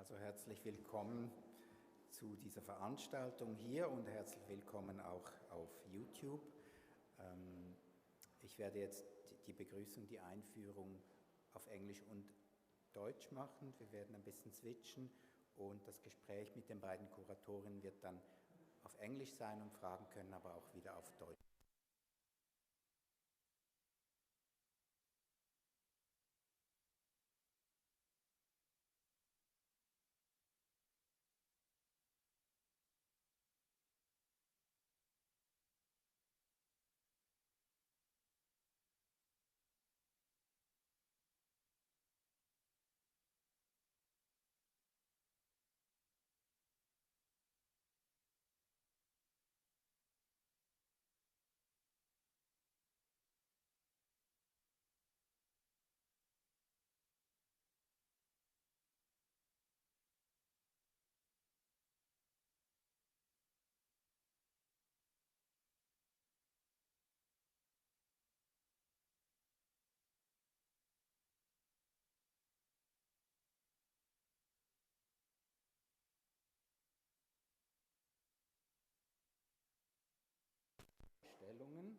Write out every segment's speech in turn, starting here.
Also herzlich willkommen zu dieser Veranstaltung hier und herzlich willkommen auch auf YouTube. Ich werde jetzt die Begrüßung, die Einführung auf Englisch und Deutsch machen. Wir werden ein bisschen switchen und das Gespräch mit den beiden Kuratorinnen wird dann auf Englisch sein und Fragen können aber auch wieder auf Deutsch. Ausstellungen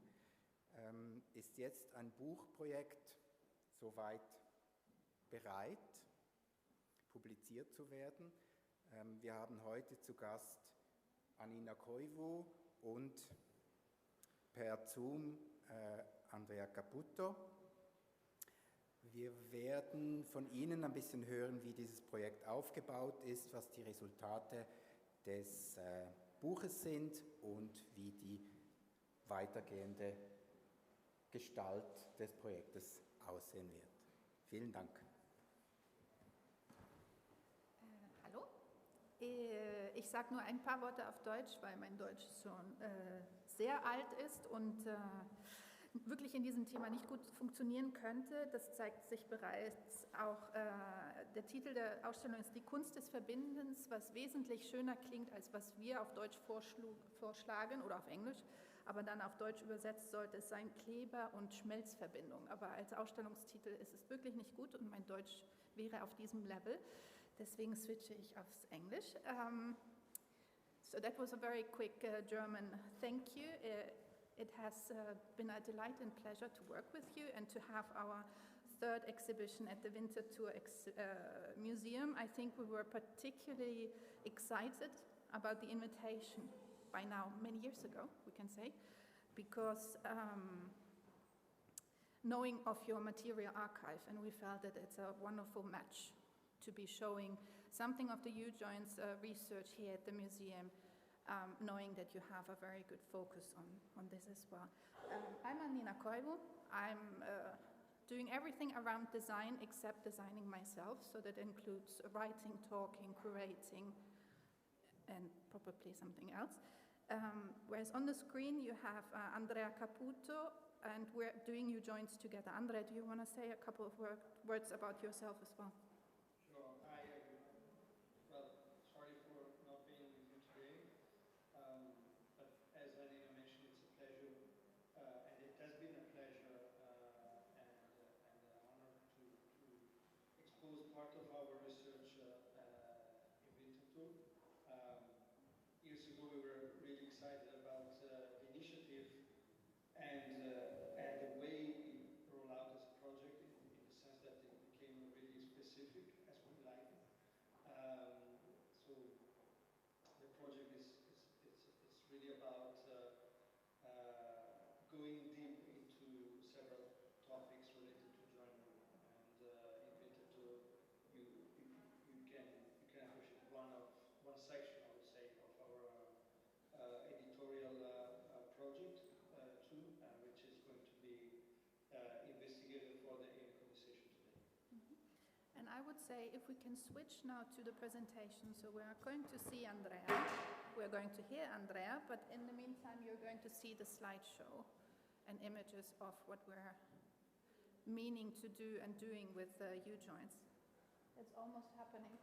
ist jetzt ein Buchprojekt soweit bereit, publiziert zu werden. Wir haben heute zu Gast Anniina Koivu und per Zoom Andrea Caputo. Wir werden von Ihnen ein bisschen hören, wie dieses Projekt aufgebaut ist, was die Resultate des Buches sind und wie die weitergehende Gestalt des Projektes aussehen wird. Vielen Dank. Hallo, ich sage nur ein paar Worte auf Deutsch, weil mein Deutsch schon sehr alt ist und wirklich in diesem Thema nicht gut funktionieren könnte. Das zeigt sich bereits auch, der Titel der Ausstellung ist Die Kunst des Verbindens, was wesentlich schöner klingt, als was wir auf Deutsch vorschlagen oder auf Englisch, aber dann auf Deutsch übersetzt sollte es sein Kleber- und Schmelzverbindung. Aber als Ausstellungstitel ist es wirklich nicht gut und mein Deutsch wäre auf diesem Level. Deswegen switche ich aufs Englisch. So that was a very quick German thank you. It has been a delight and pleasure to work with you and to have our third exhibition at the Winterthur Museum. I think we were particularly excited about the invitation by now many years ago, we can say, because knowing of your material archive, and we felt that it's a wonderful match to be showing something of the U-Joints research here at the museum, knowing that you have a very good focus on this as well. I'm Anniina Koivu. I'm doing everything around design except designing myself, so that includes writing, talking, curating, and probably something else. Whereas on the screen you have Andrea Caputo, and we're doing U-Joints together. Andrea, do you want to say a couple of words about yourself as well? Sure. Hi. Well, sorry for not being with you today. But as Anniina mentioned, it's a pleasure, and it has been a pleasure and an honor to expose part of our research in Winterthur. Years ago, we were really excited about the initiative and the way it rolled out as a project in the sense that it became really specific as we like it. So the project is really about going deep into several topics related to genre, and in Winterthur you can appreciate one section, I would say, of our editorial project too, which is going to be investigated for the conversation today. Mm-hmm. And I would say if we can switch now to the presentation, so we are going to see Andrea, we're going to hear Andrea, but in the meantime you're going to see the slideshow and images of what we're meaning to do and doing with U-Joints. It's almost happening.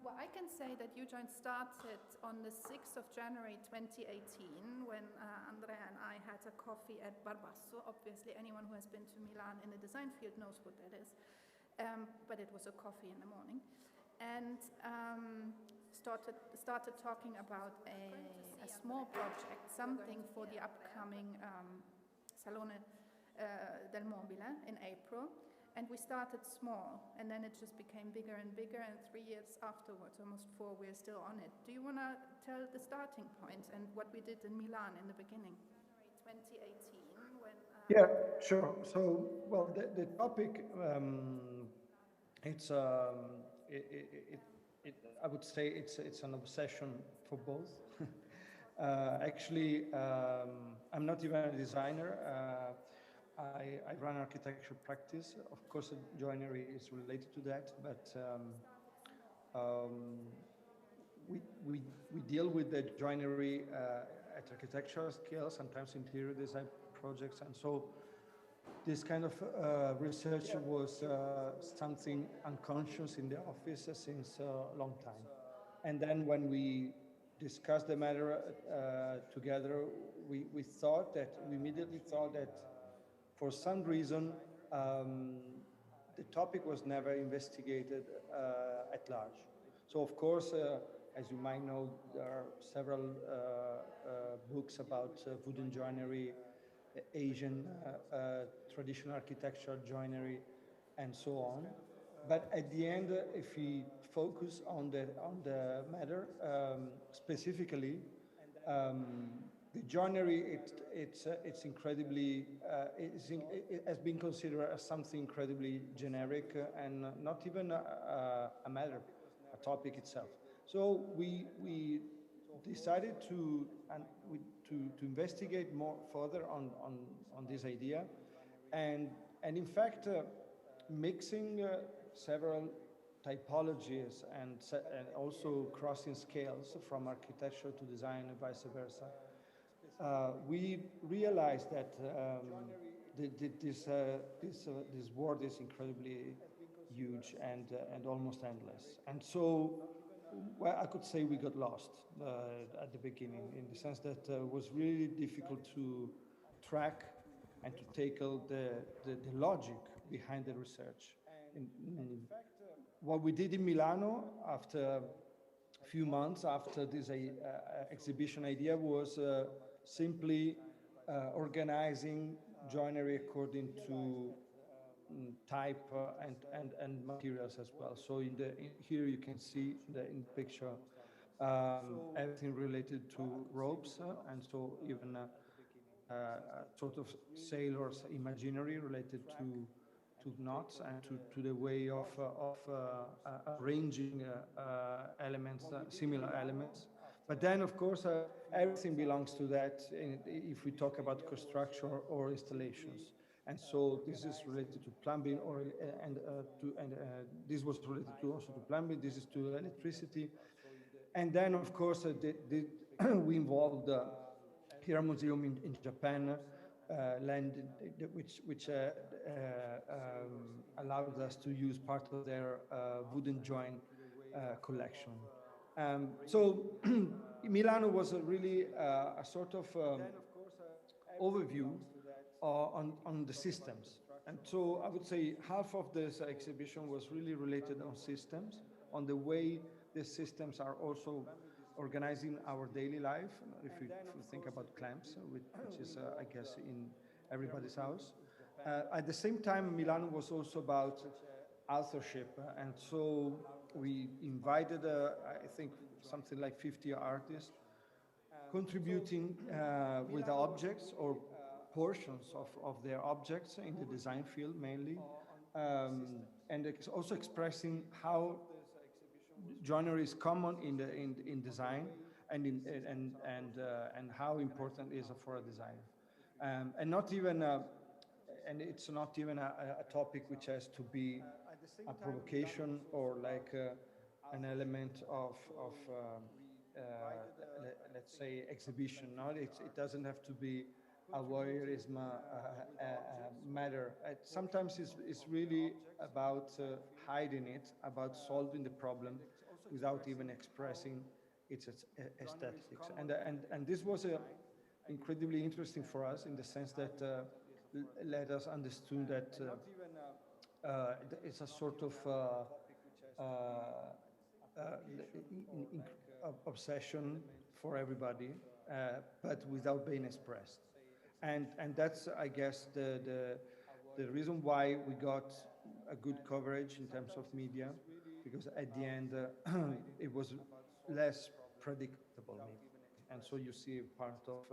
Well, I can say that U-Joints started on the 6th of January 2018 when Andrea and I had a coffee at Barbasso. Obviously anyone who has been to Milan in the design field knows what that is. But it was a coffee in the morning. and started talking about a small project, something for the upcoming Salone del Mobile in April. And we started small, and then it just became bigger and bigger, and 3 years afterwards, almost 4, we're still on it. Do you want to tell the starting point and what we did in Milan in the beginning? 2018, when... Yeah, sure. So, well, the topic, it's, I would say it's an obsession for both. Actually, I'm not even a designer. I run architecture practice. Of course, joinery is related to that, but we deal with the joinery at architectural scale, sometimes interior design projects, and so this kind of research was something unconscious in the office since a long time. And then when we discussed the matter together, we immediately thought that for some reason, the topic was never investigated at large. So of course, as you might know, there are several books about wooden joinery, Asian traditional architectural joinery, and so on. But at the end, if we focus on the matter specifically, the joinery, it's incredibly, it has been considered as something incredibly generic and not even a matter, a topic itself. So we decided to investigate more further on this idea, and in fact mixing several typologies and also crossing scales from architecture to design and vice versa. We realized that this world is incredibly huge and almost endless. And so, well, I could say we got lost at the beginning, in the sense that it was really difficult to track and to tackle the logic behind the research. What we did in Milano after a few months after this exhibition idea was simply organizing joinery according to type and materials as well. So here you can see in the picture everything related to ropes, and so even sort of sailor's imaginary related to knots and to the way of arranging elements, similar elements. But then, of course, everything belongs to that if we talk about construction or installations. And so this is related to plumbing, this was related to also to plumbing. This is to electricity, and then, of course, we involved here a museum in Japan, which allowed us to use part of their wooden joint collection. So Milano was really a sort of overview on the systems. And so I would say half of this exhibition was really related on systems, on the way the systems are also organizing our daily life. If you think about clamps, which is, I guess, in everybody's house. At the same time, Milano was also about authorship. And so we invited, I think, something like 50 artists contributing with objects or portions of their objects in the design field mainly, and also expressing how joinery is common in design and how important it is for a designer, and not even and it's not even a topic which has to be a provocation or like an element of let's say exhibition. No, it doesn't have to be a voyeurism matter. Sometimes it's really about hiding it, about solving the problem without even expressing its aesthetics. And this was incredibly interesting for us in the sense that let us understand that it's a sort of obsession for everybody, but without being expressed. And that's, I guess, the reason why we got a good coverage in terms of media, because at the end it was less predictable, maybe. And so you see part of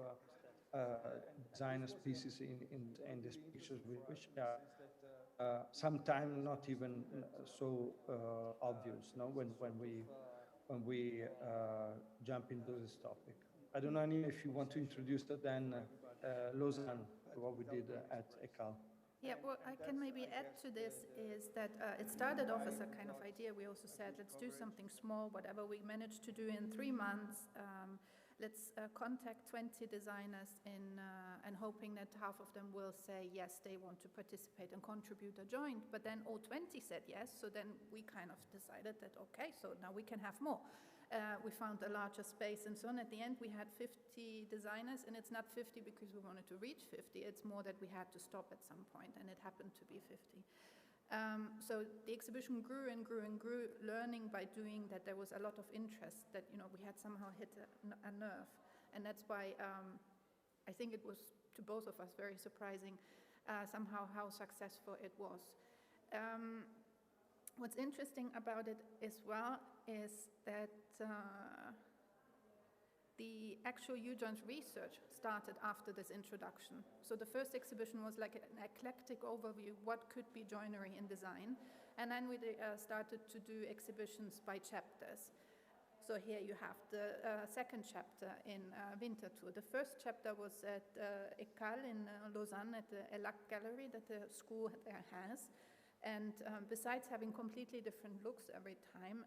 designer pieces in these pictures, which are sometimes not even so obvious, no? When we jump into this topic. I don't know, Anniina, if you want to introduce that then Lausanne, what we did at ECAL. Yeah, what I can maybe add to this is that it started off as a kind of idea. We also said, let's do something small, whatever we managed to do in 3 months. Let's contact 20 designers and hoping that half of them will say, yes, they want to participate and contribute a joint. But then all 20 said yes, so then we kind of decided that, okay, so now we can have more. We found a larger space and so on. At the end, we had 50 designers, and it's not 50 because we wanted to reach 50. It's more that we had to stop at some point, and it happened to be 50. So the exhibition grew and grew and grew, learning by doing that there was a lot of interest, that, you know, we had somehow hit a nerve. And that's why I think it was, to both of us, very surprising somehow how successful it was. What's interesting about it as well is that the actual U-Joints research started after this introduction. So the first exhibition was like an eclectic overview, what could be joinery in design. And then we started to do exhibitions by chapters. So here you have the second chapter in Winterthur. The first chapter was at ECAL in Lausanne at the ELAC gallery that the school there has. And besides having completely different looks every time,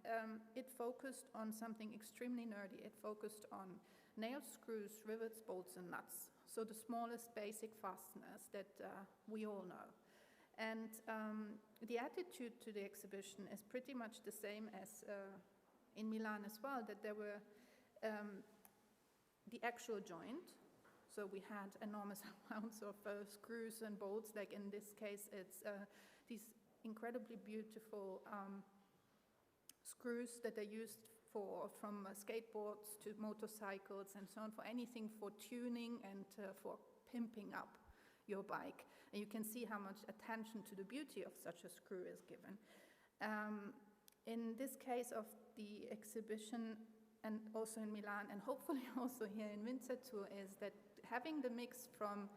it focused on something extremely nerdy. It focused on nails, screws, rivets, bolts, and nuts. So the smallest basic fasteners that we all know. And the attitude to the exhibition is pretty much the same as in Milan as well, that there were the actual joint. So we had enormous amounts of screws and bolts, like in this case, it's these incredibly beautiful screws that are used from skateboards to motorcycles and so on, for anything for tuning and for pimping up your bike. And you can see how much attention to the beauty of such a screw is given. In this case of the exhibition, and also in Milan, and hopefully also here in Winterthur, is that having the mix from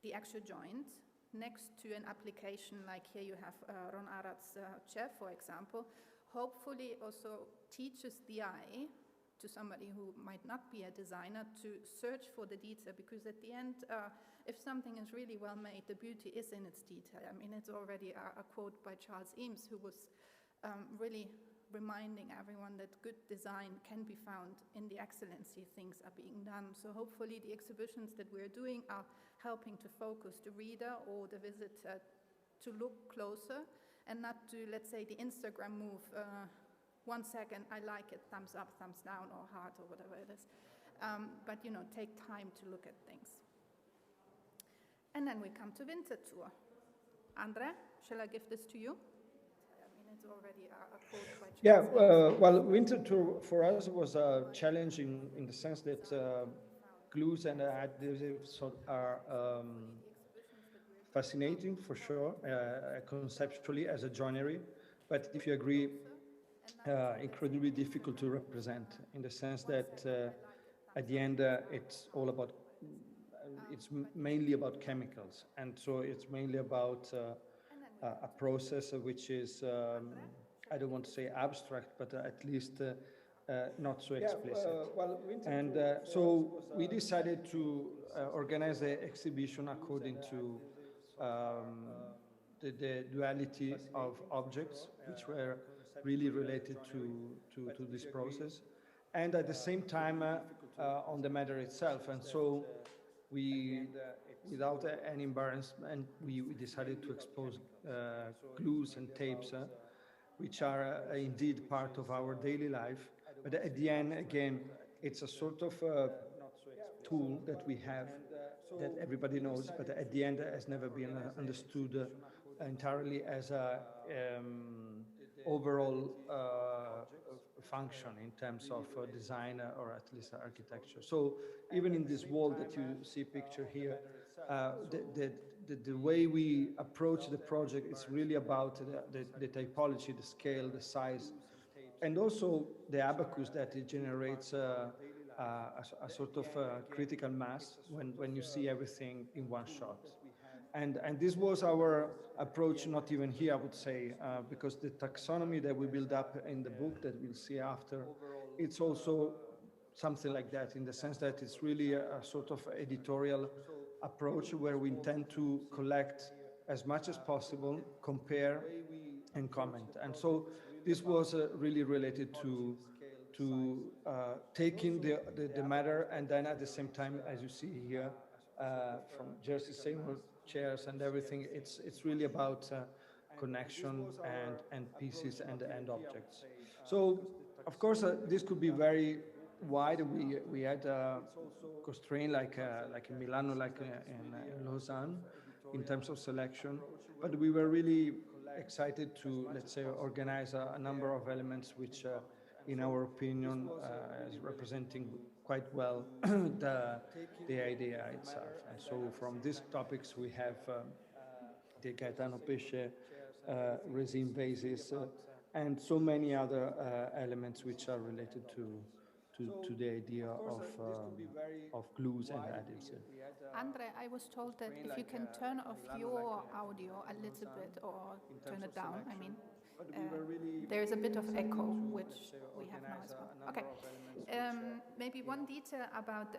the actual joint next to an application, like here you have Ron Arrad's chair, for example, hopefully also teaches the eye to somebody who might not be a designer to search for the detail, because at the end, if something is really well made, the beauty is in its detail. I mean, it's already a quote by Charles Eames, who was really reminding everyone that good design can be found in the excellency things are being done. So hopefully the exhibitions that we're doing are helping to focus the reader or the visitor to look closer and not to, let's say, the Instagram move, 1 second, I like it, thumbs up, thumbs down, or heart, or whatever it is. But, you know, take time to look at things. And then we come to Winterthur. Andrea, shall I give this to you? It's already a quote by Charles. Yeah, well, Winterthur for us was challenging in the sense that glues and adhesives are fascinating for sure, conceptually as a joinery, but if you agree, incredibly difficult to represent, in the sense that at the end it's all about, it's mainly about chemicals, and so it's mainly about a process which is, I don't want to say abstract, but at least not so explicit. And so we decided to organize the exhibition according to the duality of objects, which were really related to this process, and at the same time on the matter itself. And so we, without any embarrassment, we decided to expose glues and tapes, which are indeed part of our daily life. But at the end, again, it's a sort of tool that we have that everybody knows, but at the end has never been understood entirely as overall function in terms of design or at least architecture. So even in this wall that you see pictured here, the way we approach the project is really about the typology, the scale, the size, and also the abacus that it generates a sort of critical mass when you see everything in one shot. And this was our approach, not even here, I would say, because the taxonomy that we build up in the book that we'll see after, it's also something like that, in the sense that it's really a sort of editorial approach where we intend to collect as much as possible, compare and comment. And so this was really related to taking the matter, and then at the same time, as you see here, from Jersey Seymour chairs and everything, it's really about connection and pieces and objects. So, of course, this could be very wide. We had constraint like in Milano, like in Lausanne, in terms of selection, but we were really excited to, let's say, organize a number of elements which, in our opinion, is representing quite well the idea itself. And so from these topics we have the Gaetano Pesce resin vases and so many other elements which are related to the idea of glues and adhesives. Andre, I was told that if you can turn off your audio a little bit or turn it down, I mean, there's a bit of echo, which we have now as well. Okay. Maybe one detail about,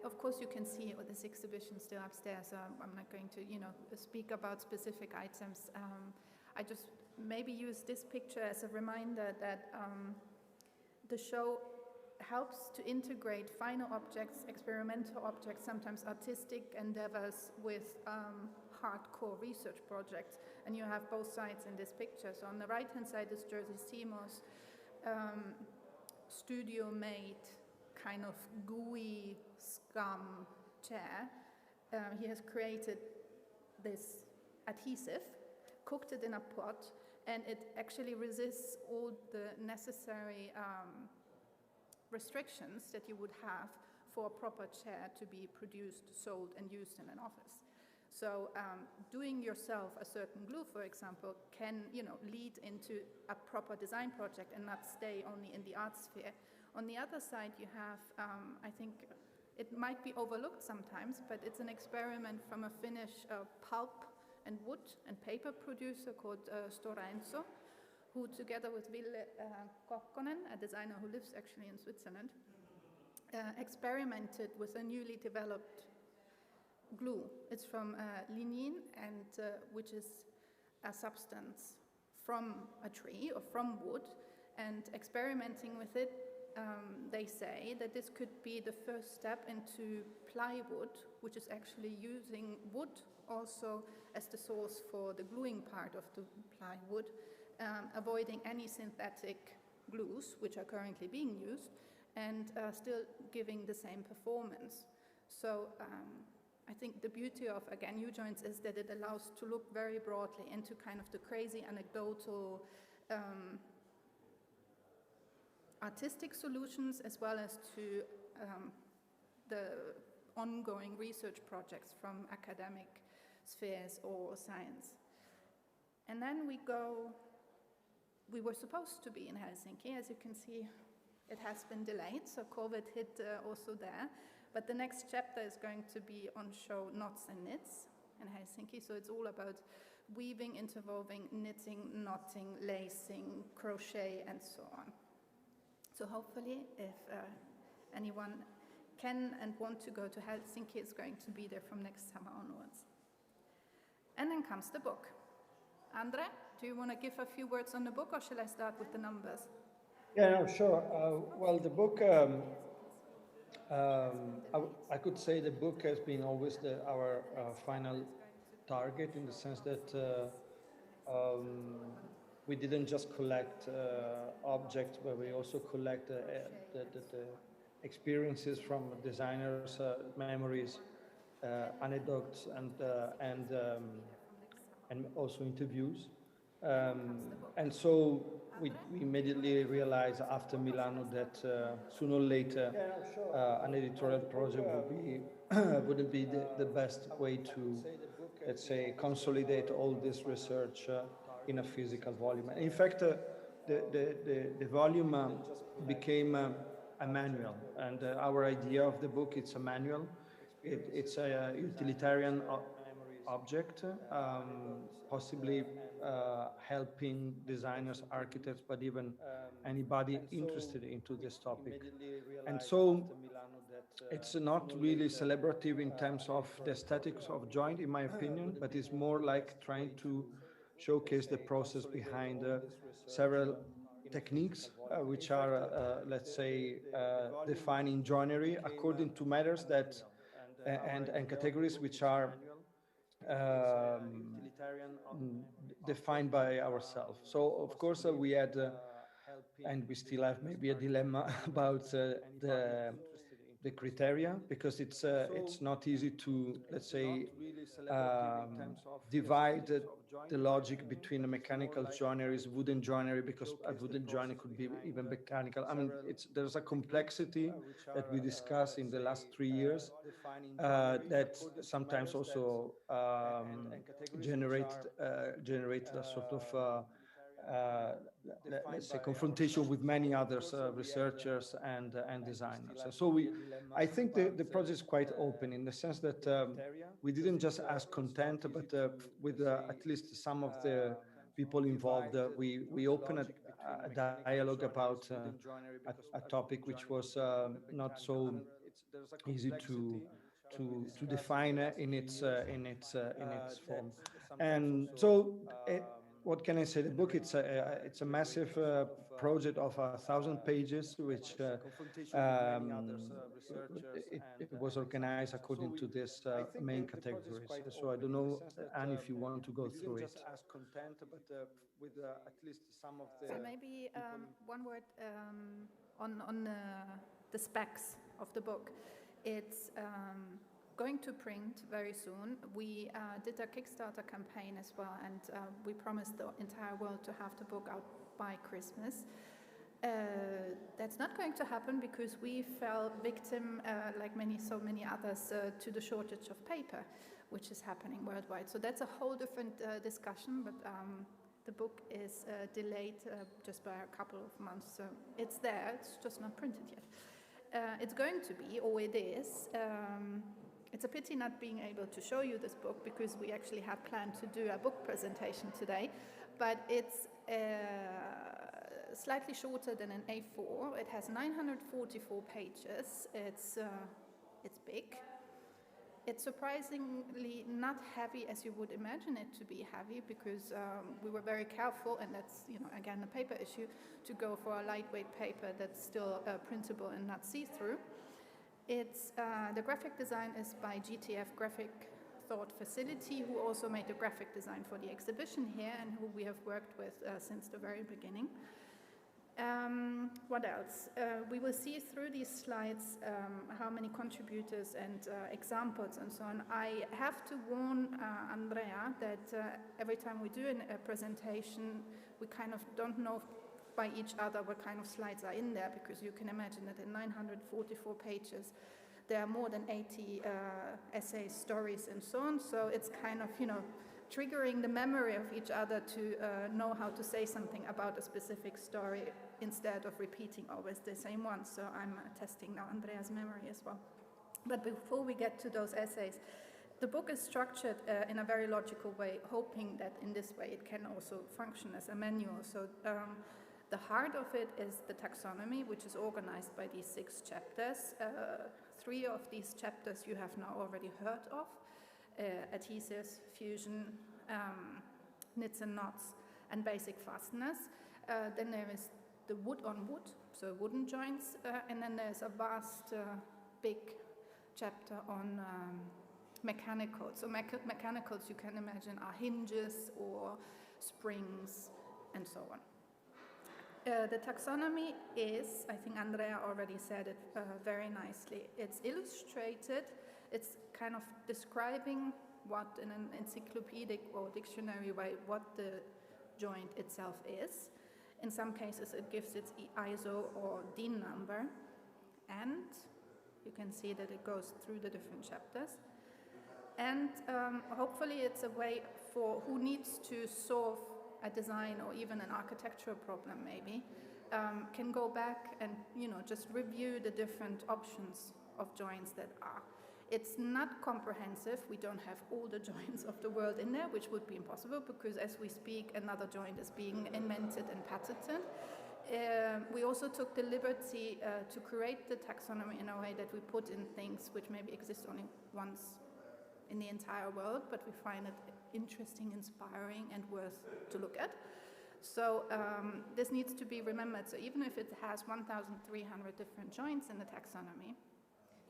of course you can see this exhibition still upstairs, so I'm not going to, speak about specific items. I just maybe use this picture as a reminder that the show helps to integrate final objects, experimental objects, sometimes artistic endeavors with hardcore research projects. And you have both sides in this picture. So on the right-hand side is Jersey Seymour's studio-made kind of gooey scum chair. He has created this adhesive, cooked it in a pot, and it actually resists all the necessary restrictions that you would have for a proper chair to be produced, sold, and used in an office. So doing yourself a certain glue, for example, can lead into a proper design project and not stay only in the art sphere. On the other side, you have, I think it might be overlooked sometimes, but it's an experiment from a Finnish pulp and wood and paper producer called Stora Enso, who together with Ville Kokkonen, a designer who lives actually in Switzerland, experimented with a newly developed glue. It's from lignin, and which is a substance from a tree or from wood, and experimenting with it, they say that this could be the first step into plywood, which is actually using wood also as the source for the gluing part of the plywood, avoiding any synthetic glues, which are currently being used, and still giving the same performance. So I think the beauty of, again, U-Joints is that it allows to look very broadly into kind of the crazy anecdotal artistic solutions, as well as to the ongoing research projects from academic spheres or science. And then we were supposed to be in Helsinki. As you can see, it has been delayed, so COVID hit also there. But the next chapter is going to be on show Knots and Knits in Helsinki. So it's all about weaving, interwoven, knitting, knotting, lacing, crochet, and so on. So hopefully, if anyone can and want to go to Helsinki, it's going to be there from next summer onwards. And then comes the book. Andre, do you want to give a few words on the book, or shall I start with the numbers? Yeah, no, sure. Well, the book, I could say the book has been always our final target, in the sense that we didn't just collect objects, but we also collect the experiences from designers, memories, anecdotes, and also interviews. And so we immediately realized after Milano that sooner or later an editorial project wouldn't be the best way to, let's say, consolidate all this research in a physical volume. And in fact, the volume became a manual, and our idea of the book, it's a manual. It's a utilitarian object, possibly helping designers, architects, but even anybody interested into this topic. And so it's not really celebrative in terms of the aesthetics of joint, in my opinion, but it's more like trying to showcase the process behind several techniques which are, let's say, defined in joinery according to matters that and categories which are defined by ourselves. So of course we had and we still have maybe a dilemma about the criteria, because it's not easy to, let's say, divide the logic between a mechanical joinery, wooden joinery, because a wooden joinery could be even mechanical. I mean, there's a complexity that we discussed in the last 3 years that sometimes also generated a sort of let's say confrontation with many others, researchers and designers. And so I think the project is quite open in the sense that we didn't just ask content, but with at least some of the people involved, we opened a dialogue about a topic which was not so easy to define in its form. And so what can I say? The book, it's a massive project of 1,000 pages, which it was organized according to this main categories. So I don't know, Anne, if you want to go through it. So maybe one word on the specs of the book. It's going to print very soon. We did a Kickstarter campaign as well, and we promised the entire world to have the book out by Christmas. That's not going to happen because we fell victim, like so many others, to the shortage of paper, which is happening worldwide. So that's a whole different discussion, but the book is delayed just by a couple of months. So it's there, it's just not printed yet. It's going to be, or it is. It's a pity not being able to show you this book, because we actually had planned to do a book presentation today, but it's slightly shorter than an A4. It has 944 pages. It's big. It's surprisingly not heavy as you would imagine it to be heavy, because we were very careful, and that's, again, a paper issue, to go for a lightweight paper that's still printable and not see-through. It's the graphic design is by GTF Graphic Thought Facility, who also made the graphic design for the exhibition here and who we have worked with since the very beginning. What else? We will see through these slides how many contributors and examples and so on. I have to warn Andrea that every time we do a presentation, we kind of don't know by each other what kind of slides are in there, because you can imagine that in 944 pages there are more than 80 essays, stories and so on, so it's kind of triggering the memory of each other to know how to say something about a specific story instead of repeating always the same one. So I'm testing now Andrea's memory as well. But before we get to those essays, the book is structured in a very logical way, hoping that in this way it can also function as a manual. So the heart of it is the taxonomy, which is organized by these 6 chapters. 3 of these chapters you have now already heard of: adhesives, fusion, knits and knots, and basic fasteners. Then there is the wood on wood, so wooden joints, and then there's a vast, big chapter on mechanicals. So mechanicals, you can imagine, are hinges or springs and so on. The taxonomy is, I think Andrea already said it very nicely, it's illustrated, it's kind of describing what, in an encyclopedic or dictionary way, what the joint itself is. In some cases, it gives its ISO or DIN number, and you can see that it goes through the different chapters. And hopefully it's a way for who needs to solve a design or even an architectural problem maybe, can go back and just review the different options of joints that are. It's not comprehensive. We don't have all the joints of the world in there, which would be impossible because as we speak, another joint is being invented and patented. We also took the liberty to create the taxonomy in a way that we put in things which maybe exist only once in the entire world, but we find it interesting, inspiring, and worth to look at. So this needs to be remembered. So even if it has 1,300 different joints in the taxonomy,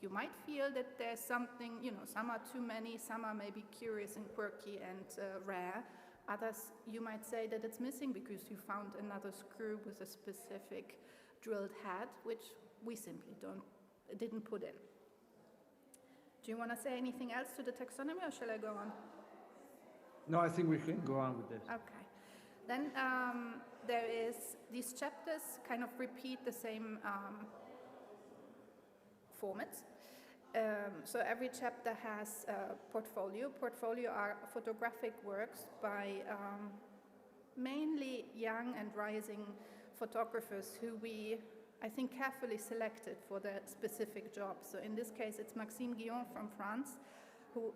you might feel that there's something, some are too many, some are maybe curious and quirky and rare. Others, you might say that it's missing because you found another screw with a specific drilled head, which we simply didn't put in. Do you want to say anything else to the taxonomy, or shall I go on? No, I think we can go on with this. Okay. Then there is, these chapters kind of repeat the same formats. So every chapter has a portfolio. Portfolio are photographic works by mainly young and rising photographers who we, I think, carefully selected for the specific job. So in this case, it's Maxime Guillon from France, who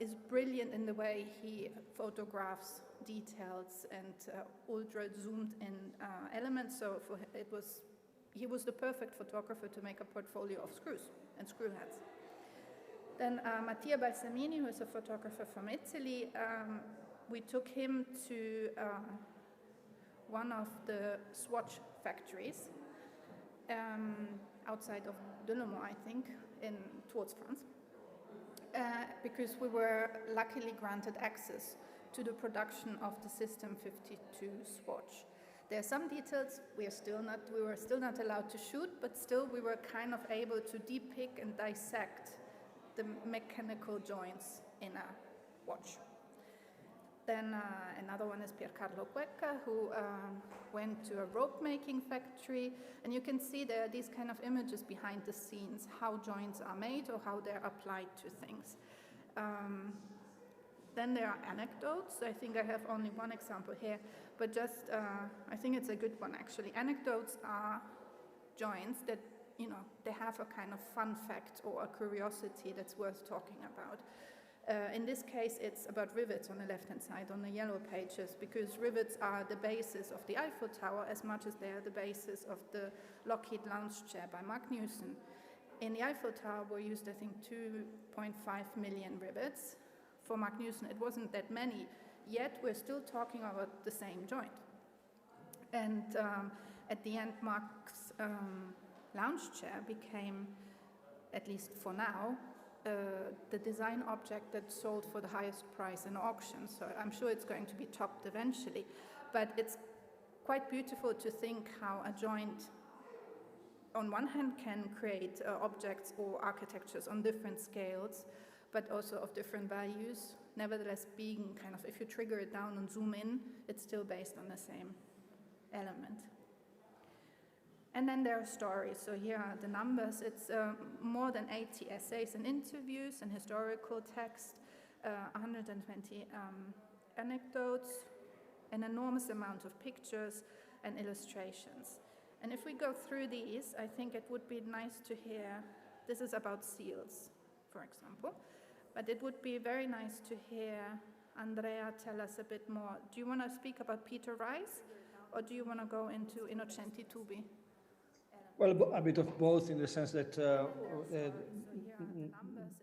is brilliant in the way he photographs details and ultra zoomed in elements. So he was the perfect photographer to make a portfolio of screws and screw heads. Then Mattia Balsamini, who is a photographer from Italy, we took him to one of the swatch factories outside of Delemont, I think, towards France, because we were luckily granted access to the production of the System 52 swatch. There are some details we were still not allowed to shoot, but still we were kind of able to depict and dissect the mechanical joints in a watch. Then another one is Piercarlo Cueca, who went to a rope making factory, and you can see there are these kind of images behind the scenes, how joints are made or how they're applied to things. Then there are anecdotes. I think I have only one example here, but just, I think it's a good one actually. Anecdotes are joints that, they have a kind of fun fact or a curiosity that's worth talking about. In this case, it's about rivets on the left-hand side on the yellow pages, because rivets are the basis of the Eiffel Tower as much as they are the basis of the Lockheed lounge chair by Magnussen. In the Eiffel Tower were used, I think, 2.5 million rivets. For Magnussen, it wasn't that many, yet we're still talking about the same joint. And at the end, Mark's lounge chair became, at least for now, the design object that sold for the highest price in auction. So I'm sure it's going to be topped eventually. But it's quite beautiful to think how a joint, on one hand, can create objects or architectures on different scales, but also of different values. Nevertheless, being kind of, if you trigger it down and zoom in, it's still based on the same element. And then there are stories. So here are the numbers. It's more than 80 essays and interviews and historical text, 120 anecdotes, an enormous amount of pictures and illustrations. And if we go through these, I think it would be nice to hear, this is about seals, for example, but it would be very nice to hear Andrea tell us a bit more. Do you want to speak about Peter Rice, or do you want to go into Innocenti Tubi? Well, a bit of both, in the sense that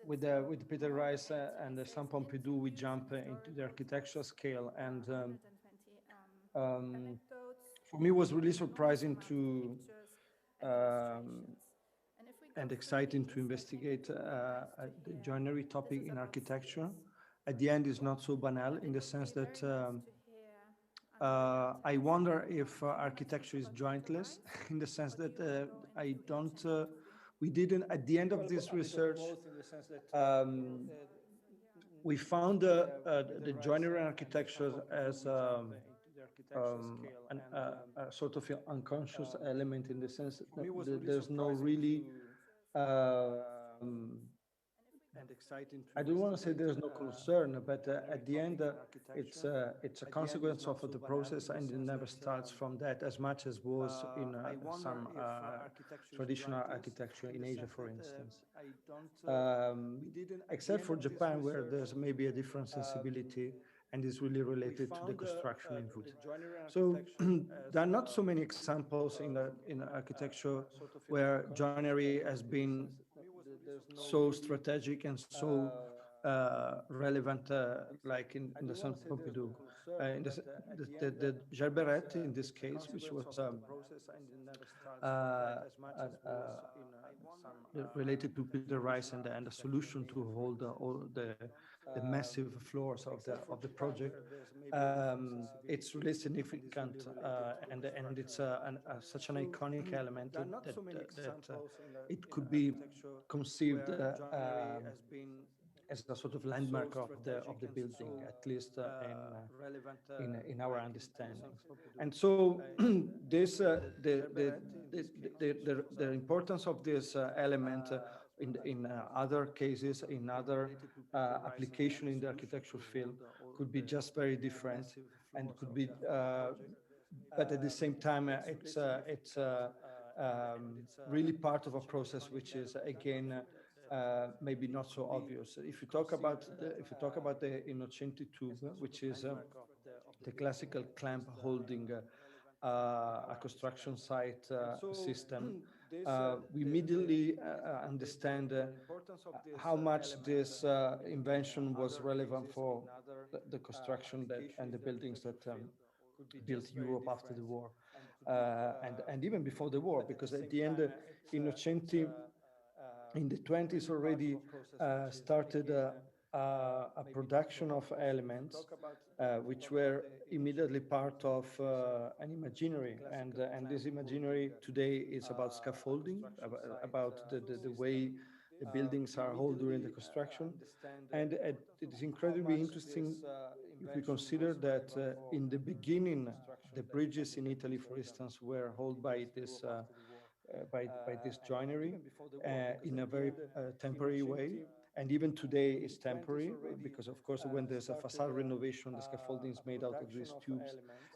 with Peter Rice and Sam Pompidou, we jump into the architectural scale, and for me, it was really surprising to and exciting to investigate the joinery topic in architecture. At the end, it's not so banal, in the sense that I wonder if architecture is jointless, in the sense that we didn't, at the end of this research, we found the joinery architecture as a sort of unconscious element in the sense that there's no really I don't want to say there's no concern, but at the end, it's a consequence of the process, and it never starts from that as much as was in some traditional architecture in Asia, for instance. Except for Japan, where there's maybe a different sensibility and is really related to the construction in wood. So there are not so many examples in architecture where joinery has been so strategic and so relevant, like in the Centre Pompidou. The Gerberet, in this case, which was related to Peter Rice and the solution to hold all the massive floors of the project, it's really significant, and it's such an iconic element that it could be conceived as a sort of landmark of the building, at least in our understanding. And so this the importance of this element in other cases, in other application in the architectural field, could be just very different, and could be, but at the same time, it's really part of a process which is again maybe not so obvious. If you talk about the Innocenti tube, which is the classical clamp holding a construction site system, we immediately understand how much this invention was relevant for the construction and the buildings that built Europe after the war, and even before the war, because at the end, Innocenti in the 20s already started a production of elements which were immediately part of an imaginary, and this imaginary today is about scaffolding, about the way the buildings are held during the construction. And it is incredibly interesting if we consider that in the beginning, the bridges in Italy, for instance, were held by this joinery in a very temporary way. And even today it's temporary, because of course when there's a facade renovation, the scaffolding is made out of these tubes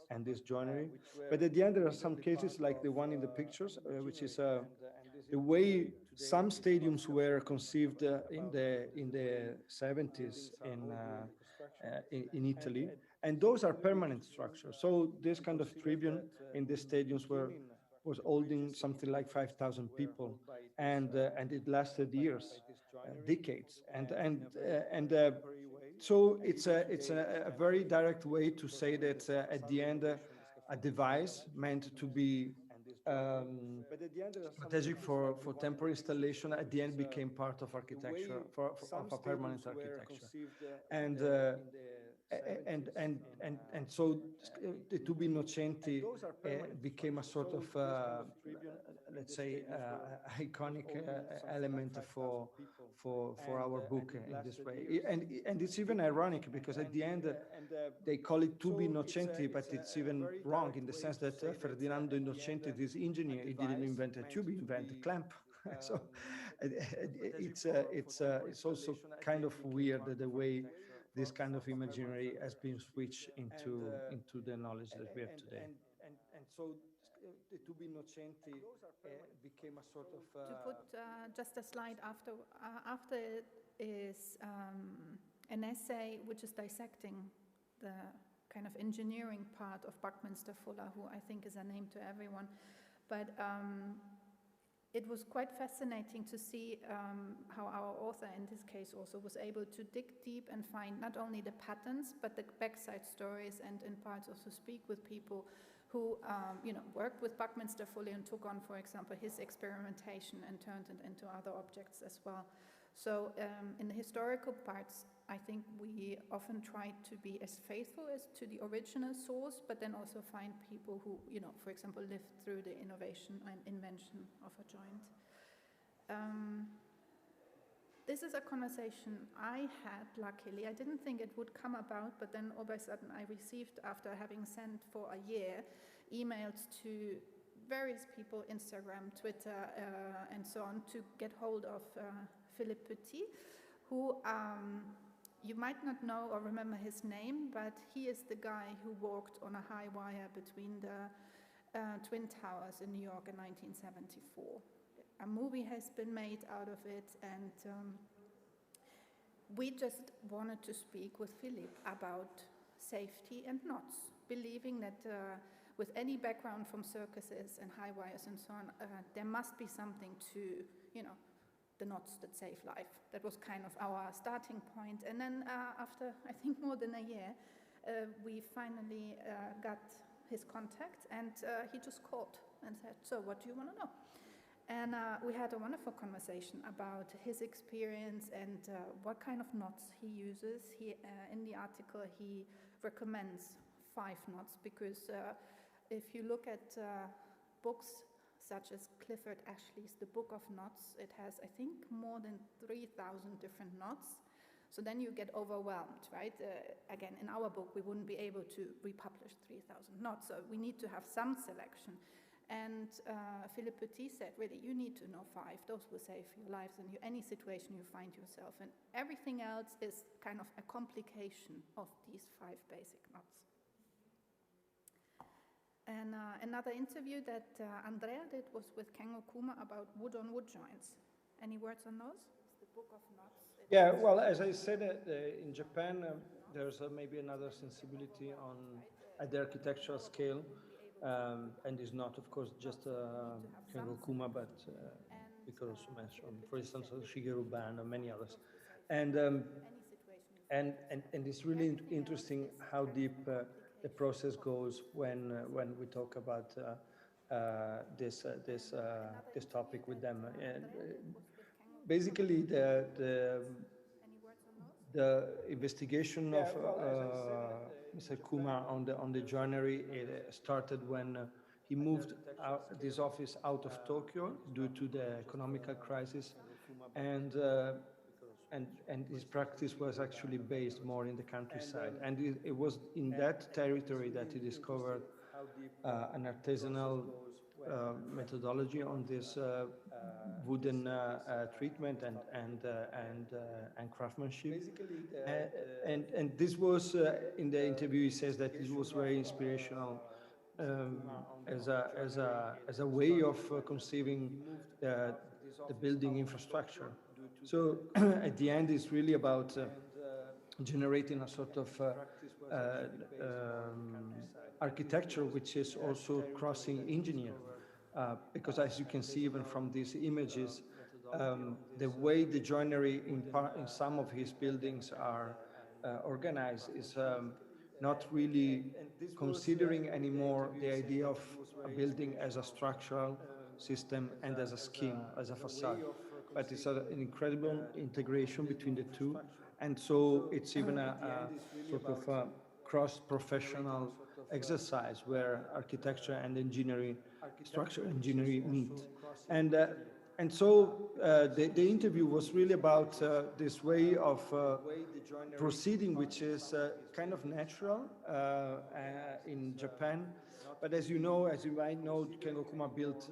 and this joinery. But at the end, there are some cases like the one in the pictures, which is the way some stadiums were conceived in the 70s in Italy, and those are permanent structures. So this kind of tribune in the stadiums was holding something like 5,000 people, and it lasted years, decades, and so it's a very direct way to say that at the end, a device meant to be strategic for temporary installation at the end became part of architecture, of a permanent architecture, and so the tubi innocenti became a sort of let's say iconic element for our book in this way, and it's even ironic because at the end they call it tubi innocenti, but it's even wrong in the sense that Ferdinando Innocenti, this engineer, he didn't invent a tube, he invented a clamp. So it's also kind of weird the way this kind of imaginary has been switched into the knowledge that we have today. And so the tubi innocenti became a sort of to put just a slide after it is an essay which is dissecting the kind of engineering part of Buckminster Fuller, who I think is a name to everyone, but it was quite fascinating to see how our author in this case also was able to dig deep and find not only the patterns but the backside stories, and in parts also speak with people who worked with Buckminster Fuller and took on, for example, his experimentation and turned it into other objects as well. So in the historical parts, I think we often try to be as faithful as to the original source, but then also find people who, for example, lived through the innovation and invention of a joint. This is a conversation I had, luckily. I didn't think it would come about, but then all of a sudden I received, after having sent for a year, emails to various people, Instagram, Twitter, and so on, to get hold of Philippe Petit, who you might not know or remember his name, but he is the guy who walked on a high wire between the Twin Towers in New York in 1974. A movie has been made out of it, and we just wanted to speak with Philippe about safety and knots, believing that with any background from circuses and high wires and so on, there must be something to, you know, the knots that save life. That was kind of our starting point. And then after, I think, more than a year, we finally got his contact, and he just called and said, so what do you want to know? And we had a wonderful conversation about his experience and what kind of knots he uses. In the article, he recommends 5 knots because if you look at books such as Clifford Ashley's The Book of Knots, it has, I think, more than 3,000 different knots. So then you get overwhelmed, right? Again, in our book, we wouldn't be able to republish 3,000 knots, so we need to have some selection. And Philippe Petit said, really, you need to know 5. Those will save your lives in any situation you find yourself in. Everything else is kind of a complication of these 5 basic knots. And another interview that Andrea did was with Kengo Kuma about wood-on-wood joints. Any words on those? It's the Book of Knots. Yeah, well, as I said, in Japan, there's maybe another sensibility at the architectural scale. And is not, of course, just Kengo Kuma, but we could also mention, for instance, Shigeru Ban and many others. And it's really interesting how deep the process goes when we talk about this topic with them. And basically, the investigation of Mr. Kuma on the joinery started when he moved this office out of Tokyo due to the economical crisis, and his practice was actually based more in the countryside. And it was in that territory that he discovered an artisanal methodology on this wooden treatment and craftsmanship. And this was, in the interview, he says that this was very inspirational as a way of conceiving the building infrastructure. So at the end, it's really about generating a sort of architecture which is also crossing engineer. Because as you can see even from these images, the way the joinery in some of his buildings are organized is not really considering anymore the idea of a building as a structural system and as a scheme, as a facade. But it's an incredible integration between the two. And so it's even a sort of a cross-professional exercise where architecture and engineering, structural engineering meet. And so the interview was really about this way of proceeding, which is kind of natural in Japan. But as you might know, Kengo Kuma built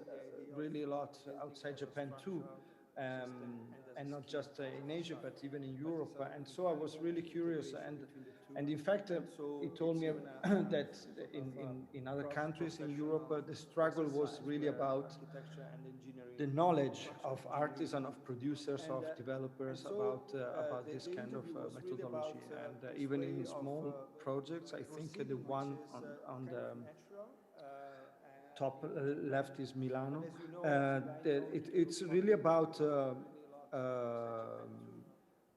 really a lot outside Japan too. And not just in Asia, but even in Europe. And so I was really curious. And in fact, he told me that in other countries in Europe, the struggle was really about the knowledge of artisans, of producers, of developers about this kind of methodology. And even in small projects, I think the one on the top left is Milano. It's really about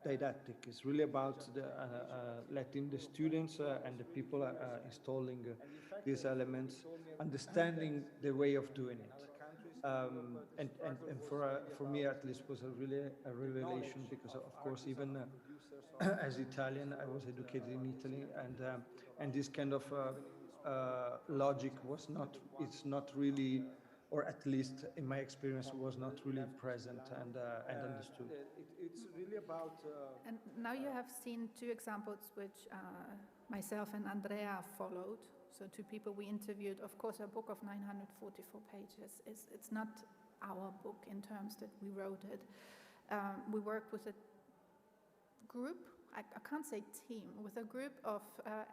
didactic. It's really about letting the students and the people installing these elements understanding the way of doing it. And for me at least was a revelation, because of course even as Italian I was educated in Italy, and this kind of logic it's not really or at least in my experience, was not really present and understood. It's really about... and now you have seen two examples which myself and Andrea followed. So two people we interviewed. Of course, a book of 944 pages it's not our book in terms that we wrote it. We worked with a group, I can't say team, with a group of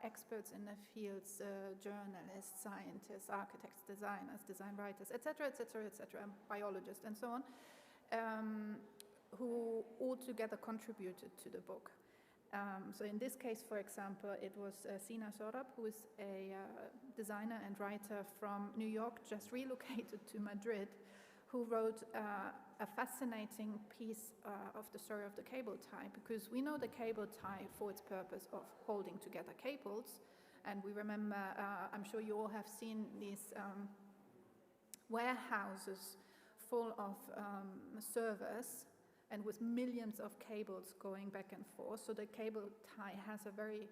experts in the fields, journalists, scientists, architects, designers, design writers, etc., biologists, and so on, who all together contributed to the book. So in this case, for example, it was Sina Sorab, who is a designer and writer from New York, just relocated to Madrid, who wrote a fascinating piece of the story of the cable tie, because we know the cable tie for its purpose of holding together cables, and we remember, I'm sure you all have seen these warehouses full of servers and with millions of cables going back and forth, so the cable tie has a very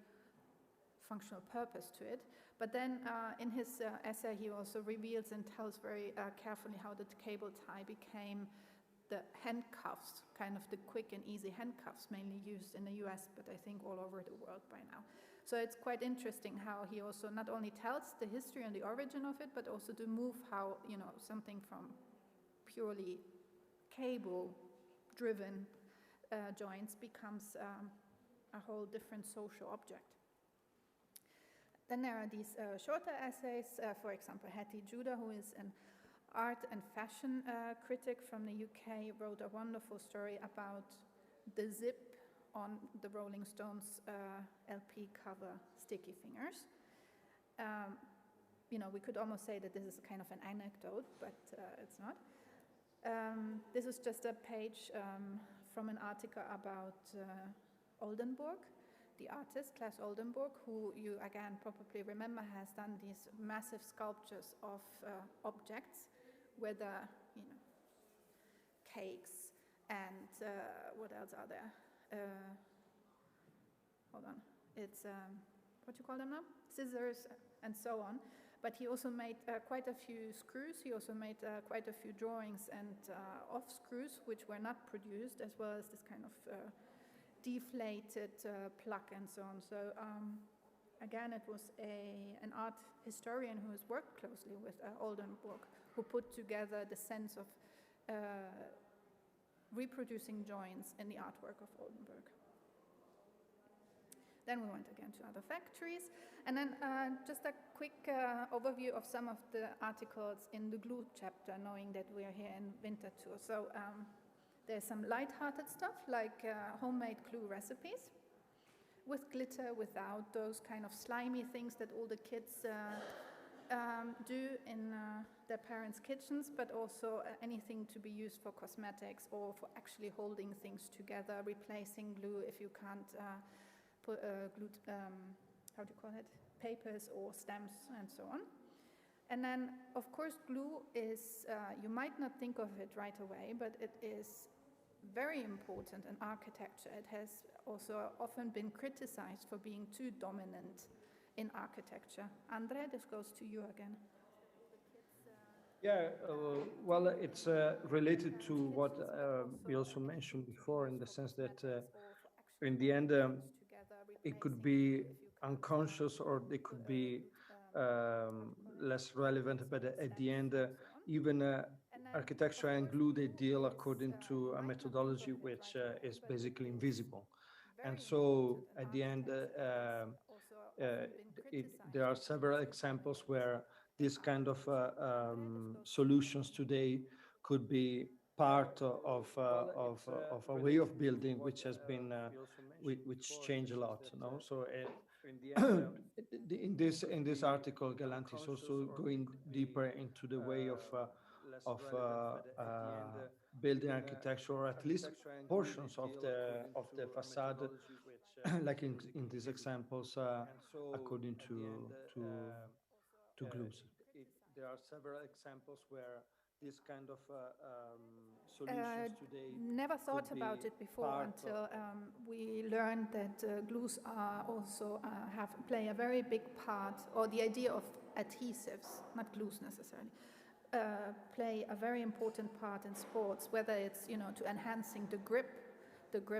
functional purpose to it. But then in his essay he also reveals and tells very carefully how the cable tie became the handcuffs, kind of the quick and easy handcuffs mainly used in the US, but I think all over the world by now. So it's quite interesting how he also not only tells the history and the origin of it, but also the move how, you know, something from purely cable-driven joints becomes a whole different social object. Then there are these shorter essays, for example, Hattie Judah, who is an art and fashion critic from the UK, wrote a wonderful story about the zip on the Rolling Stones LP cover, Sticky Fingers. You know, we could almost say that this is kind of an anecdote, but it's not. This is just a page from an article about Oldenburg, the artist, Klaus Oldenburg, who you again probably remember has done these massive sculptures of objects, whether, you know, cakes and what else are there? Hold on, it's, what do you call them now? Scissors and so on. But he also made quite a few screws. He also made quite a few drawings and off screws, which were not produced, as well as this kind of deflated plug and so on. So again, it was an art historian who has worked closely with Oldenburg, who put together the sense of reproducing joints in the artwork of Oldenburg. Then we went again to other factories, and then just a quick overview of some of the articles in the glue chapter, knowing that we are here in winter tour. So there's some light-hearted stuff like homemade glue recipes with glitter, without those kind of slimy things that all the kids do in their parents' kitchens, but also anything to be used for cosmetics or for actually holding things together, replacing glue if you can't put glue, how do you call it, papers or stamps and so on. And then, of course, glue is, you might not think of it right away, but it is very important in architecture. It has also often been criticized for being too dominant in architecture. Andrea, this goes to you again. Yeah, well, it's related to what we also mentioned before, in the sense that in the end, it could be unconscious or it could be less relevant, but at the end, even architecture and glue, they deal according to a methodology which is basically invisible. And so at the end, there are several examples where this kind of solutions today could be part of a way of building which has been which changed a lot, you know. So in this article, Galanti is also going deeper into the way of building architecture, or at least portions of the facade, like in these examples, according to glues. There are several examples where this kind of solutions today. Never thought about it before until we learned that glues are also play a very big part, or the idea of adhesives, not glues necessarily, play a very important part in sports, whether it's, you know, to enhancing the grip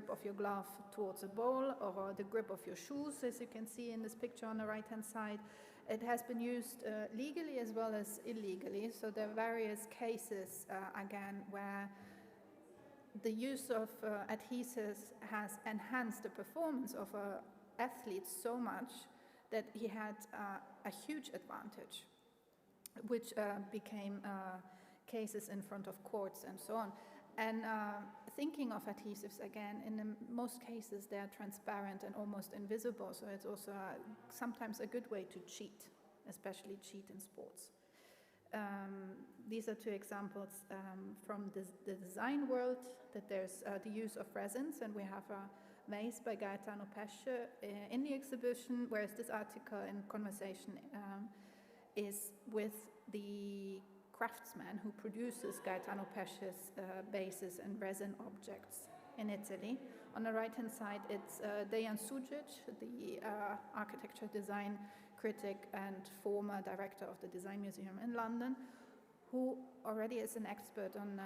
of your glove towards a ball, or the grip of your shoes, as you can see in this picture on the right-hand side. It has been used legally as well as illegally, so there are various cases, again, where the use of adhesives has enhanced the performance of an athlete so much that he had a huge advantage, which became cases in front of courts and so on. And thinking of adhesives again, in most cases they are transparent and almost invisible, so it's also sometimes a good way to cheat, especially cheat in sports. These are two examples from the design world, that there's the use of resins, and we have a vase by Gaetano Pesce in the exhibition, whereas this article in conversation is with the craftsman who produces Gaetano Pesce's vases and resin objects in Italy. On the right-hand side, it's Dejan Sujic, the architecture design critic and former director of the Design Museum in London, who already is an expert on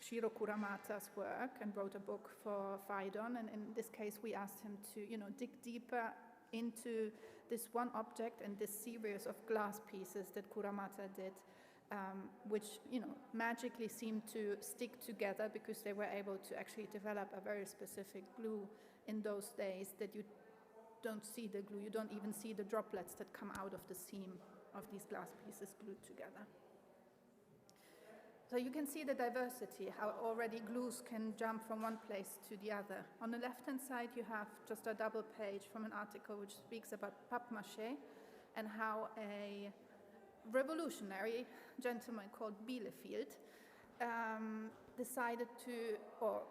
Shiro Kuramata's work and wrote a book for Phaidon. And in this case, we asked him to, you know, dig deeper into this one object and this series of glass pieces that Kuramata did, which, you know, magically seemed to stick together because they were able to actually develop a very specific glue in those days, that you don't see the glue, you don't even see the droplets that come out of the seam of these glass pieces glued together. So you can see the diversity, how already glues can jump from one place to the other. On the left-hand side, you have just a double page from an article which speaks about papier-mâché and how a revolutionary gentleman called Bielefeld decided to, or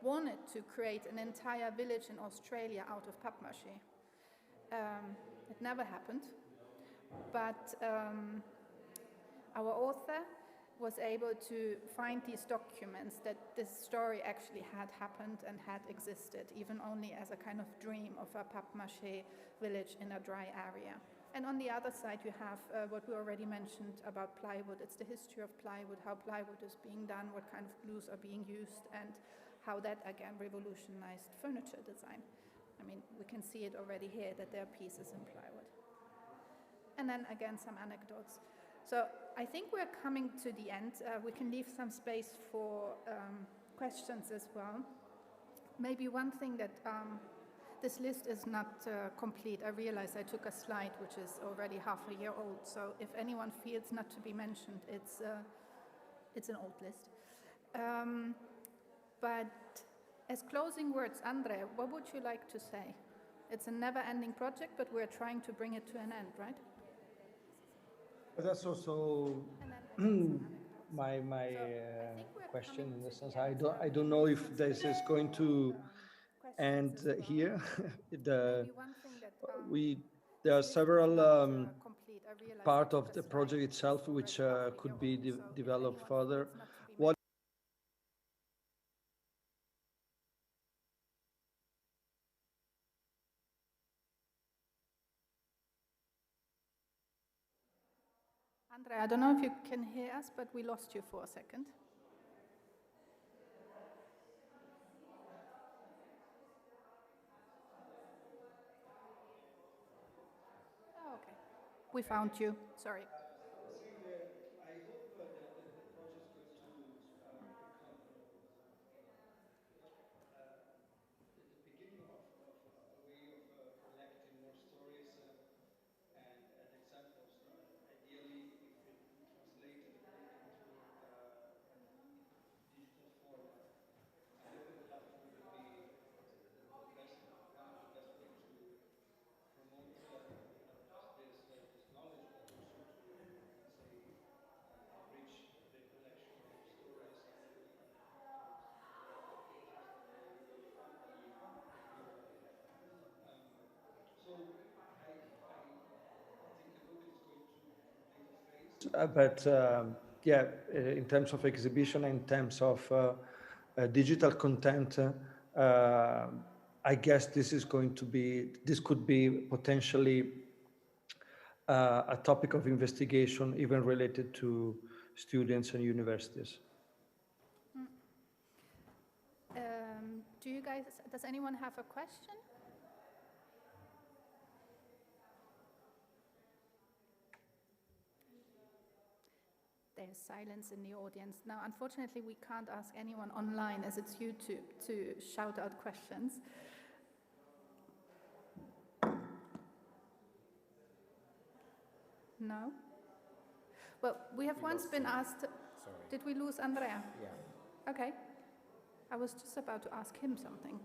wanted to create an entire village in Australia out of papier-mâché. It never happened, but our author was able to find these documents that this story actually had happened and had existed, even only as a kind of dream of a papier-mâché village in a dry area. And on the other side, you have what we already mentioned about plywood. It's the history of plywood, how plywood is being done, what kind of glues are being used, and how that, again, revolutionized furniture design. I mean, we can see it already here, that there are pieces in plywood. And then, again, some anecdotes. So I think we're coming to the end. We can leave some space for questions as well. Maybe one thing that this list is not complete. I realize I took a slide which is already half a year old. So if anyone feels not to be mentioned, it's an old list. But as closing words, Andrea, what would you like to say? It's a never-ending project, but we're trying to bring it to an end, right? That's also my question, in the sense I don't know if this is going to end here. There are several part of the project itself which could be developed further. What Andrea, I don't know if you can hear us, but we lost you for a second. Oh, okay. We found you. Sorry. I hope that the project is going to become the beginning of a way of collecting more stories and examples. Ideally, if it translated into digital format, an open platform would be one of the best ways to promote this knowledge, but also to, let's say, enrich the collection of stories and anecdotes and pictures that we provide. So I think the book is going to complete a phase. But yeah, in terms of exhibition, in terms of digital content, I guess this could be potentially a topic of investigation, even related to students and universities. Does anyone have a question? There's silence in the audience. Now, unfortunately, we can't ask anyone online, as it's YouTube, to shout out questions. No? Well, we have once been asked... Sorry. Did we lose Andrea? Yeah. Okay. I was just about to ask him something.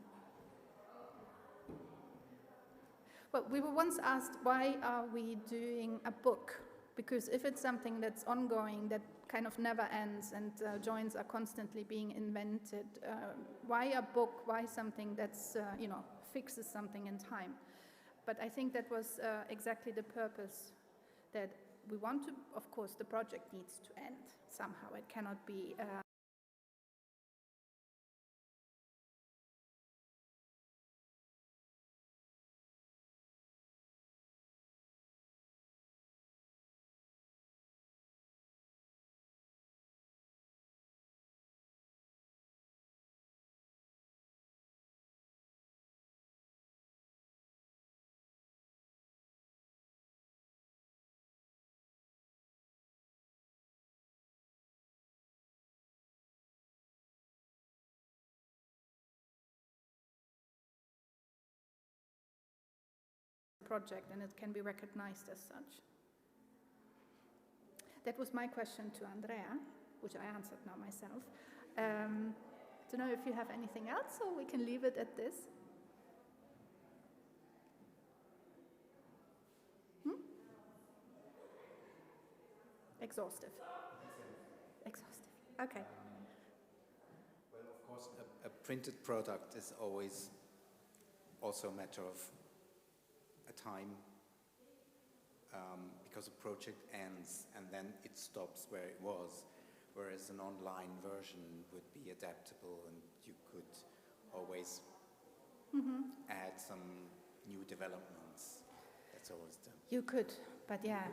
Well, we were once asked, why are we doing a book? Because if it's something that's ongoing, that kind of never ends, and joints are constantly being invented, why a book? Why something that's, fixes something in time? But I think that was exactly the purpose, that we want to, of course, the project needs to end somehow. It cannot be... project, and it can be recognized as such. That was my question to Andrea, which I answered now myself. Don't know if you have anything else, or we can leave it at this. Exhaustive. Exhaustive. Okay. Well, of course, a printed product is always also a matter of time, because a project ends and then it stops where it was, whereas an online version would be adaptable and you could always add some new developments. That's always done. You could, but yeah,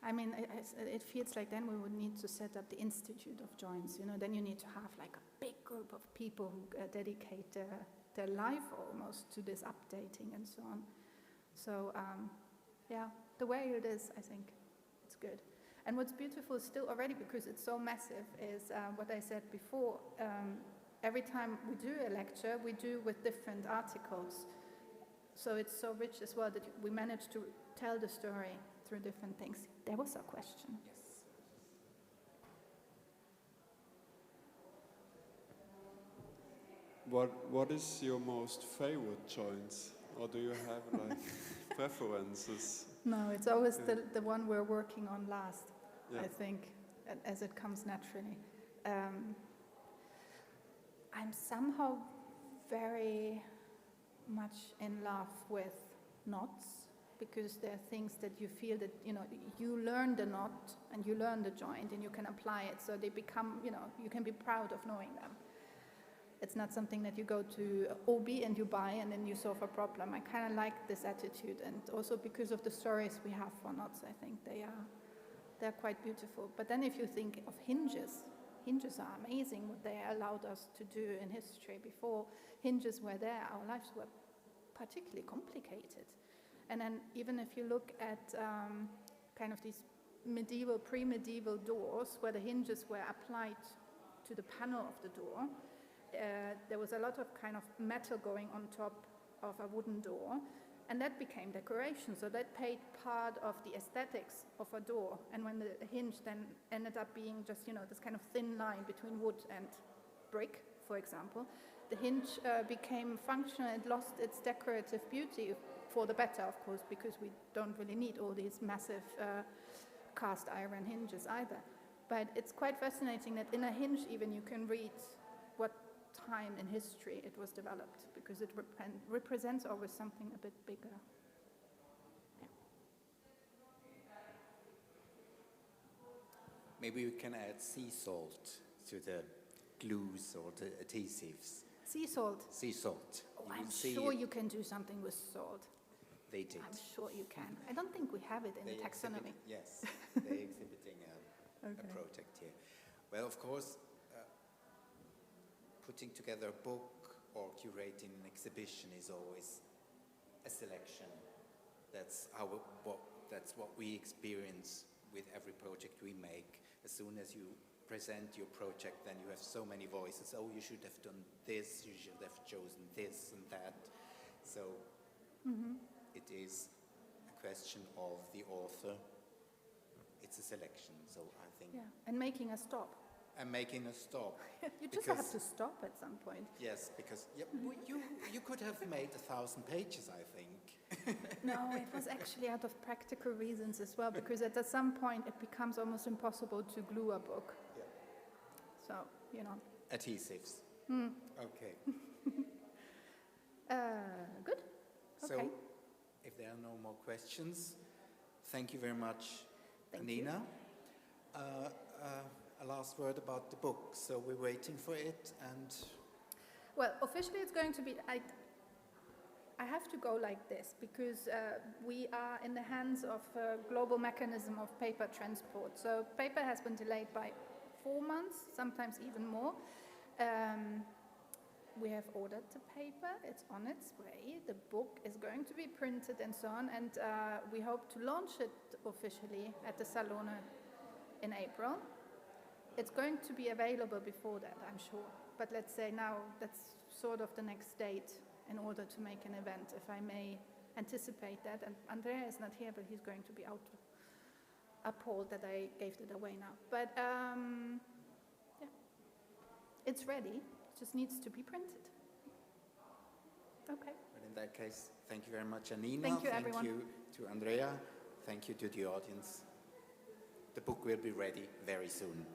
I mean, it feels like then we would need to set up the Institute of Joints, then you need to have like a big group of people who dedicate their life almost to this updating and so on. So, yeah, the way it is, I think it's good. And what's beautiful still already, because it's so massive, is what I said before. Every time we do a lecture, we do with different articles. So it's so rich as well that we manage to tell the story through different things. There was a question. Yes. What is your most favorite joints? Or do you have like preferences? No, it's always the one we're working on last, yeah. I think, as it comes naturally. I'm somehow very much in love with knots, because there are things that you feel that, you learn the knot and you learn the joint and you can apply it, so they become, you can be proud of knowing them. It's not something that you go to OB and you buy and then you solve a problem. I kind of like this attitude, and also because of the stories we have for knots, I think they're quite beautiful. But then if you think of hinges are amazing, what they allowed us to do in history. Before hinges were there, our lives were particularly complicated. And then even if you look at kind of these medieval, pre-medieval doors where the hinges were applied to the panel of the door, there was a lot of kind of metal going on top of a wooden door, and that became decoration. So that paid part of the aesthetics of a door. And when the hinge then ended up being just, this kind of thin line between wood and brick, for example, the hinge became functional and lost its decorative beauty, for the better, of course, because we don't really need all these massive cast iron hinges either. But it's quite fascinating that in a hinge even you can read what time in history it was developed, because it represents always something a bit bigger. Yeah. Maybe we can add sea salt to the glues or the adhesives. Sea salt? Sea salt. Oh, I'm sure you can do something with salt. They did. I'm sure you can. I don't think we have it in the taxonomy. Yes, they're exhibiting a Okay. project here. Well, of course, putting together a book or curating an exhibition is always a selection. That's what we experience with every project we make. As soon as you present your project, then you have so many voices. Oh, you should have done this, you should have chosen this and that. So it is a question of the author. It's a selection, so I think. Yeah, and making a stop. And making a stop. You just have to stop at some point. Yes, because you could have made 1,000 pages, I think. No, it was actually out of practical reasons as well, because at some point it becomes almost impossible to glue a book. Yeah. So, you know. Adhesives. Okay. Good. So, Okay. if there are no more questions, thank you very much, Thank you. Anniina. A last word about the book. So we're waiting for it, and Well, officially it's going to be, I have to go like this because we are in the hands of a global mechanism of paper transport. So paper has been delayed by 4 months, sometimes even more. We have ordered the paper, it's on its way, the book is going to be printed and so on, and we hope to launch it officially at the Salone in April. It's going to be available before that, I'm sure, but let's say now that's sort of the next date in order to make an event, if I may anticipate that. And Andrea is not here, but he's going to be appalled that I gave it away now. But yeah, it's ready, it just needs to be printed. Okay. but in that case, thank you very much, Anniina. Thank you, everyone. Thank you to Andrea. Thank you to the audience. The book will be ready very soon.